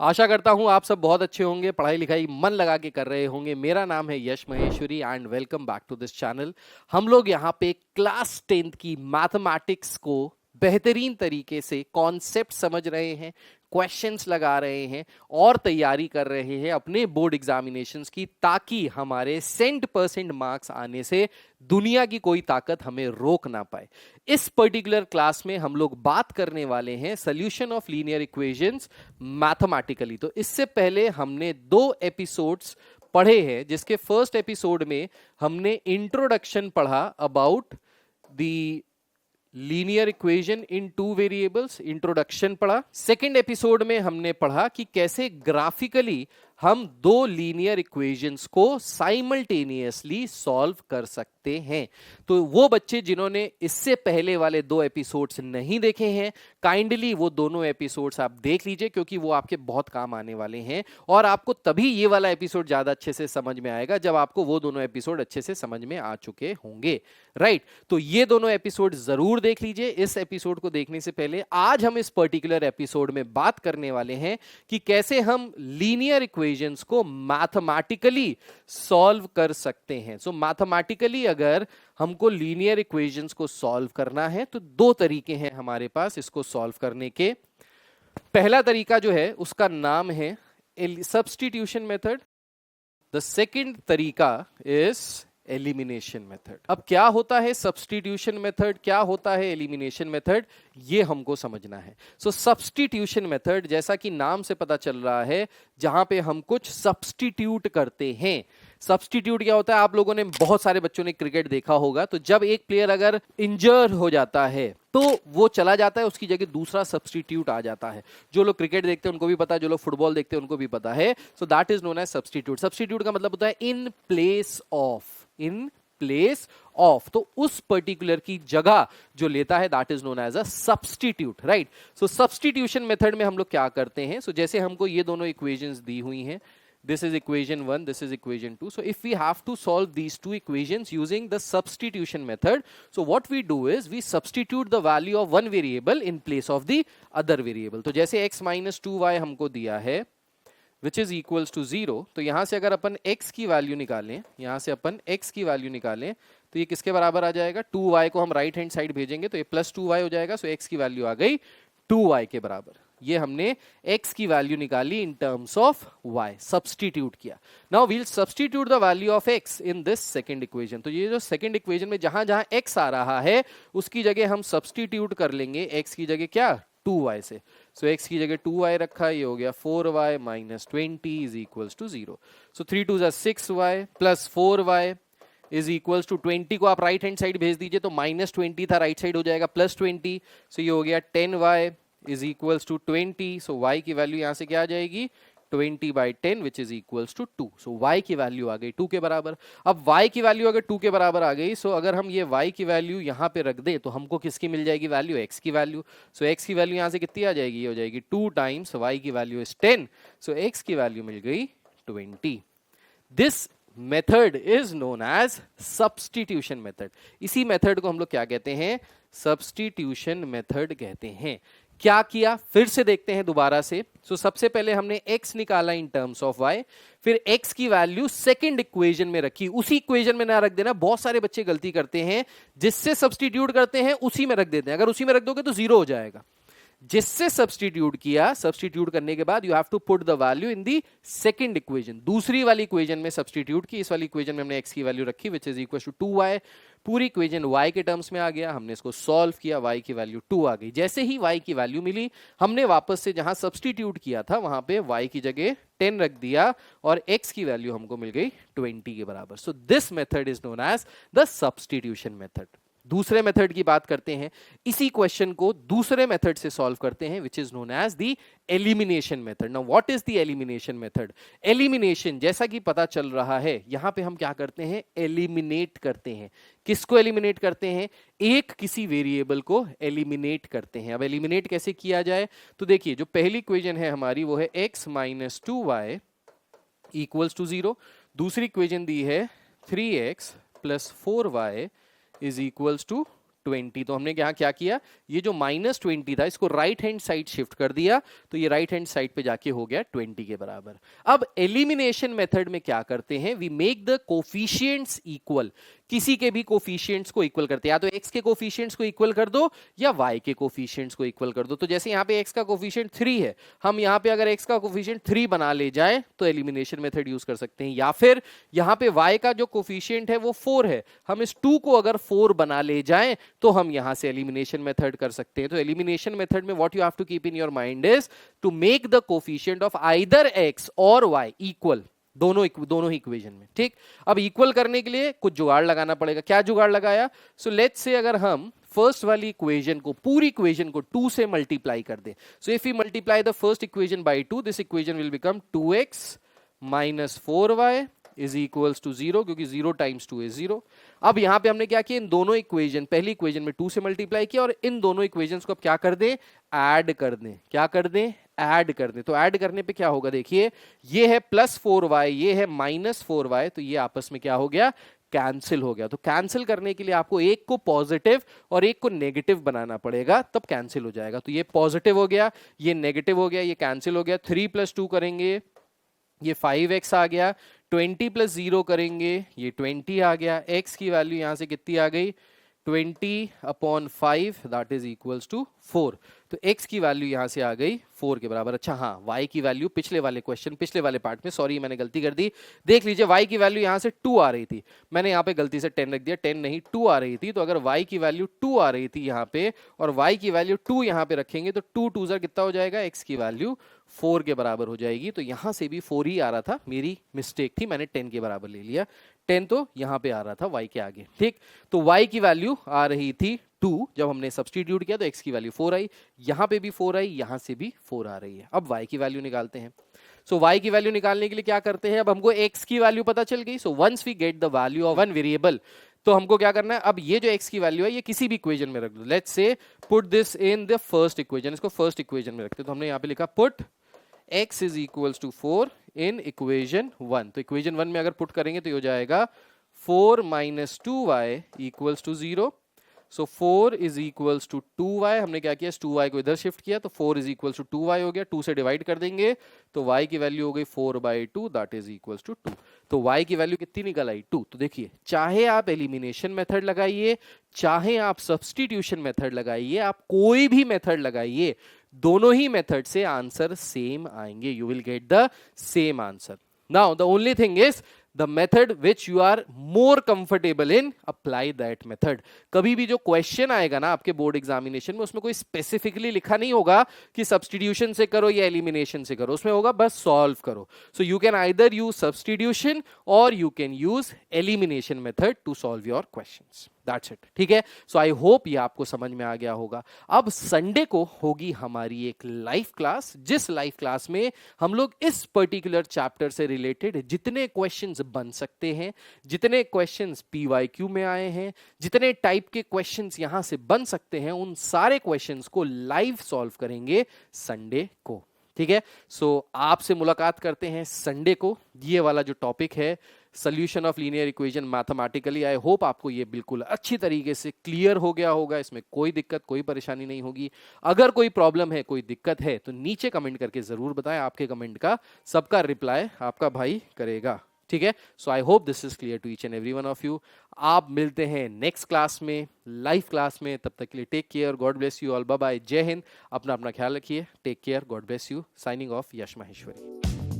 आशा करता हूँ आप सब बहुत अच्छे होंगे, पढ़ाई लिखाई मन लगा के कर रहे होंगे। मेरा नाम है Yash Maheshwari and welcome back to this channel. हम लोग यहाँ पे क्लास 10th की मैथमेटिक्स को बेहतरीन तरीके से कॉन्सेप्ट समझ रहे हैं, क्वेश्चंस लगा रहे हैं और तैयारी कर रहे हैं अपने बोर्ड एग्जामिनेशंस की, ताकि हमारे 100% मार्क्स आने से दुनिया की कोई ताकत हमें रोक ना पाए। इस पर्टिकुलर क्लास में हम लोग बात करने वाले हैं solution of linear equations mathematically. तो इससे पहले हमने 2 एपिसोड्स पढ़े हैं, जिसके फर्स्ट एपिसोड में हमने इंट्रोडक्शन पढ़ा about the linear equation in 2 variables, introduction पढ़ा। सेकेंड एपिसोड में हमने पढ़ा कि कैसे ग्राफिकली हम 2 लीनियर इक्वेशंस को साइमल्टेनियसली सॉल्व कर सकते हैं। तो वो बच्चे जिन्होंने इससे पहले वाले 2 एपिसोड्स नहीं देखे हैं, काइंडली वो दोनों एपिसोड्स आप देख लीजिए, क्योंकि वो आपके बहुत काम आने वाले हैं। और आपको तभी ये वाला एपिसोड ज्यादा अच्छे से समझ में आएगा जब आपको वो दोनों एपिसोड अच्छे से समझ में आ चुके होंगे, राइट? तो ये दोनों एपिसोड जरूर देख लीजिए। इस एपिसोड को देखने से पहले आज हम इस पर्टिकुलर एपिसोड में बात करने वाले हैं कि कैसे हम लीनियर इक्वेशंस को मैथमेटिकली सॉल्व कर सकते हैं। सो मैथमेटिकली अगर हमको लीनियर इक्वेशंस को सॉल्व करना है तो 2 तरीके हैं हमारे पास इसको सॉल्व करने के। पहला तरीका जो है उसका नाम है सब्स्टिट्यूशन मेथड। द सेकंड तरीका इज एलिमिनेशन मेथड। अब क्या होता है सब्स्टिट्यूशन मेथड, क्या होता है एलिमिनेशन मेथड, ये हमको समझना है। सो सब्स्टिट्यूशन मेथड, जैसा कि नाम से पता चल रहा है, जहां पे हम कुछ सब्स्टिट्यूट करते हैं। सब्स्टिट्यूट क्या होता है? आप लोगों ने, बहुत सारे बच्चों ने क्रिकेट देखा होगा, तो जब एक प्लेयर अगर इंजर्ड हो जाता है तो वो चला जाता है, उसकी जगह दूसरा सब्स्टिट्यूट आ जाता है। जो लोग क्रिकेट देखते हैं उनको भी पता है, जो लोग फुटबॉल देखते हैं उनको भी पता है। So that is known as substitute. Substitute का मतलब होता है in place of, in place of. तो उस पर्टिकुलर की जगह जो लेता है that is known as a substitute, right? So substitution method में हम लोग क्या करते हैं? सो जैसे हमको ये दोनों इक्वेशंस दी हुई हैं, this is equation 1, this is equation 2. So if we have to solve these 2 equations using the substitution method, so what we do is we substitute the value of one variable in place of the other variable. तो जैसे x minus 2y हमको दिया है which is equals to 0, तो यहां से अगर अपन x की वैल्यू निकालें, यहां से अपन x की वैल्यू निकालें तो ये किसके बराबर आ जाएगा? 2y को हम राइट हैंड साइड भेजेंगे तो ये प्लस 2y हो जाएगा। सो x की वैल्यू आ गई 2y के बराबर। ये हमने x की वैल्यू निकाली in terms of y, substitute किया। Now we'll substitute the value of x in this second equation. तो ये जो सेकंड इक्वेशन में जहां जहां x आ रहा है उसकी जगह हम सब्स्टिट्यूट कर लेंगे x की जगह क्या? 2y से। सो x की जगह 2y रखा, ये हो गया 4y minus 20 is equals to 0। सो 3 2 6y plus 4y is equals to 20 को आप राइट हैंड साइड भेज दीजिए तो माइनस 20 था, राइट साइड हो जाएगा प्लस 20। सो ये हो गया 10y इज इक्वल्स टू 20। सो y की वैल्यू यहां से क्या आ जाएगी? 20/10 विच इज इक्वल्स टू 2। सो y की वैल्यू आ गई 2 के बराबर। अब y की वैल्यू अगर 2 के बराबर आ गई, सो अगर हम ये y की वैल्यू यहां पे रख दें तो हमको किसकी मिल जाएगी वैल्यू? x की वैल्यू। सो x की वैल्यू यहां से कितनी आ जाएगी? ये हो जाएगी 2 टाइम्स y की वैल्यू इज 10। सो x की वैल्यू मिल गई 20। This method is known as substitution method. इसी मेथड को हम लोग क्या कहते हैं? सब्स्टिट्यूशन मेथड कहते हैं। क्या किया फिर से देखते हैं दोबारा से। सो सबसे पहले हमने x निकाला इन टर्म्स ऑफ y, फिर x की वैल्यू सेकंड इक्वेशन में रखी। उसी इक्वेशन में ना रख देना, बहुत सारे बच्चे गलती करते हैं, जिससे सब्स्टिट्यूट करते हैं उसी में रख देते हैं। अगर उसी में रख दोगे तो 0 हो जाएगा। जिससे सब्स्टिट्यूट किया, सब्स्टिट्यूट करने के बाद you have to put the value in the second equation. दूसरी वाली इक्वेशन में सब्स्टिट्यूट की, इस वाली इक्वेशन में हमने x की वैल्यू रखी which is equal to 2y। पूरी इक्वेशन y के टर्म्स में आ गया, हमने इसको सॉल्व किया, y की वैल्यू 2 आ गई। जैसे ही y की वैल्यू मिली, हमने वापस से जहां सब्स्टिट्यूट किया था वहां पे y की जगह 10 रख दिया और x की वैल्यू हमको मिल गई 20 के बराबर। So this method is known as the substitution method. दूसरे मेथड की बात करते हैं, इसी क्वेश्चन को दूसरे मेथड से सॉल्व करते हैं which is known as the elimination method. Now what is the elimination method? Elimination, जैसा कि पता चल रहा है, यहां पे हम क्या करते हैं? एलिमिनेट करते हैं। किसको एलिमिनेट करते हैं? एक किसी वेरिएबल को एलिमिनेट करते हैं। अब एलिमिनेट कैसे किया जाए? तो देखिए, जो पहली इक्वेशन है हमारी वो है x minus 2y equals to 0। दूसरी इक्वेशन दी है 3x plus 4y is equals to 20। तो हमने यहाँ क्या किया, ये जो -20 था इसको राइट हैंड साइड शिफ्ट कर दिया, तो ये राइट हैंड साइड पे जाके हो गया 20 के बराबर। अब एलिमिनेशन मेथड में क्या करते हैं, we make the coefficients equal, किसी के भी कोफिशिएंट्स को इक्वल करते हैं, या तो x के कोफिशिएंट्स को इक्वल कर दो या y के कोफिशिएंट्स को इक्वल कर दो। तो जैसे यहाँ पे x का कोफिशिएंट 3 है, हम यहाँ पे अगर x का कोफिशिएंट 3 बना ले जाए तो एलिमिनेशन मेथड यूज कर सकते हैं, या फिर यहाँ पे y का जो कोफिशिएंट है वो 4 है, हम इस 2 को अगर 4 बना ले जाए तो हम यहाँ से एलिमिनेशन मेथड कर सकते हैं। तो एलिमिनेशन मेथड में what you have to keep in your mind is to make the coefficient of either x और y इक्वल, दोनों ही इक्वेशन में। ठीक, अब इक्वल करने के लिए कुछ जुगाड़ लगाना पड़ेगा। क्या जुगाड़ लगाया, सो लेट्स से अगर हम फर्स्ट वाली इक्वेशन को, पूरी इक्वेशन को 2 से मल्टीप्लाई कर दें, so if we multiply the first equation by 2, this equation will become 2x minus 4y is equals to 0, क्योंकि 0 टाइम्स 2 इज 0। अब यहां पे हमने क्या किया, इन दोनों इक्वेशन, पहली इक्वेशन में 2 से मल्टीप्लाई किया और इन दोनों इक्वेशंस को अब क्या कर दें, ऐड कर दें। क्या कर दें, ऐड कर दें। तो ऐड करने पे क्या होगा, देखिए ये है +4y, ये है -4y, तो ये आपस में क्या हो गया, कैंसिल हो गया। तो कैंसिल करने के लिए आपको एक को पॉजिटिव और एक को नेगेटिव बनाना पड़ेगा, तब कैंसिल हो जाएगा। तो ये पॉजिटिव हो गया, ये नेगेटिव हो गया, ये कैंसिल हो गया। 3 + 2 करेंगे, ये 5x आ गया। 20 + 0 करेंगे, ये 20 आ गया। x की वैल्यू यहां से कितनी आ गई, 20/5, दैट इज इक्वल्स टू 4। तो x की वैल्यू यहां से आ गई 4 के बराबर। अच्छा हाँ, y की वैल्यू पिछले वाले क्वेश्चन, पिछले वाले पार्ट में, सॉरी मैंने गलती कर दी, देख लीजिए y की वैल्यू यहां से 2 आ रही थी, मैंने यहां पे गलती से 10 रख दिया, 10 नहीं 2 आ रही थी। तो अगर y की वैल्यू 2 आ रही थी यहां पे और y की वैल्यू 2 यहां पे रखेंगे तो 2 2 ज़ा कितना हो जाएगा, x की वैल्यू 4 के बराबर हो जाएगी। तो यहां से भी 4 ही आ रहा था, मेरी मिस्टेक थी, मैंने 10 के बराबर ले लिया। 10 तो यहां पे आ रहा था y के आगे। ठीक, तो y की वैल्यू आ रही थी 2, जब हमने सब्स्टिट्यूट किया तो x की वैल्यू 4 आई, यहां पे भी 4 आई, यहां से भी 4 आ रही है। अब y की वैल्यू निकालते हैं। सो y की वैल्यू निकालने के लिए क्या करते हैं, अब हमको x की वैल्यू पता चल गई। So once we get the value of one variable, तो हमको क्या करना है, अब ये जो x की वैल्यू है ये किसी भी इक्वेशन में रख दो। Let's say put this in the first equation, इसको फर्स्ट इक्वेशन में रखते हैं। तो हमने यहाँ पे लिखा put x is equals to 4 in equation 1। तो इक्वेशन 1 में अगर पुट करेंगे तो ये हो जाएगा 4 - 2y equals to 0। So 4 is equals to 2y, हमने क्या किया, 2y को इधर शिफ्ट किया तो 4 इज इक्वल्स टू 2y हो गया। 2 से डिवाइड कर देंगे तो y की वैल्यू हो गई 4/2, दैट इज इक्वल्स टू 2। तो y की वैल्यू कितनी निकल आई, 2। तो देखिए, चाहे आप एलिमिनेशन मेथड लगाइए, चाहे आप सब्स्टिट्यूशन मेथड लगाइए, आप कोई भी मेथड लगाइए, दोनों ही मेथड से आंसर सेम आएंगे, you will get the same answer. Now the only thing is the method which you are more comfortable in, apply that method। कभी भी जो क्वेश्चन आएगा ना आपके बोर्ड एग्जामिनेशन में, उसमें कोई स्पेसिफिकली लिखा नहीं होगा कि सब्स्टिट्यूशन से करो या एलिमिनेशन से करो, उसमें होगा बस सॉल्व करो। So you can either use substitution और you can use elimination method to solve your questions, that's it. ठीक है, सो आई होप ये आपको समझ में आ गया होगा। अब संडे को होगी हमारी एक लाइव क्लास, जिस लाइव क्लास में हम लोग इस पर्टिकुलर चैप्टर से रिलेटेड जितने क्वेश्चंस बन सकते हैं, जितने क्वेश्चंस PYQ में आए हैं, जितने टाइप के क्वेश्चंस यहां से बन सकते हैं, उन सारे क्वेश्चंस को लाइव सॉल्व करेंगे संडे को। ठीक है, सो आपसे मुलाकात करते हैं संडे को। ये वाला जो टॉपिक है, solution of linear equation mathematically, I hope आपको ये बिल्कुल अच्छी तरीके से क्लियर हो गया होगा, इसमें कोई दिक्कत, कोई परेशानी नहीं होगी। अगर कोई प्रॉब्लम है, कोई दिक्कत है, तो नीचे कमेंट करके जरूर बताएं, आपके कमेंट का सबका रिप्लाई आपका भाई करेगा। ठीक है, so I hope this is clear to each and every one of you. आप मिलते हैं नेक्स्ट क्लास में, लाइव क्लास में, तब तक के लिए take care, God bless you all, bye bye, जय हिंद, अपना ख्याल रखिए, take care, God bless you, signing off Yash Maheshwari.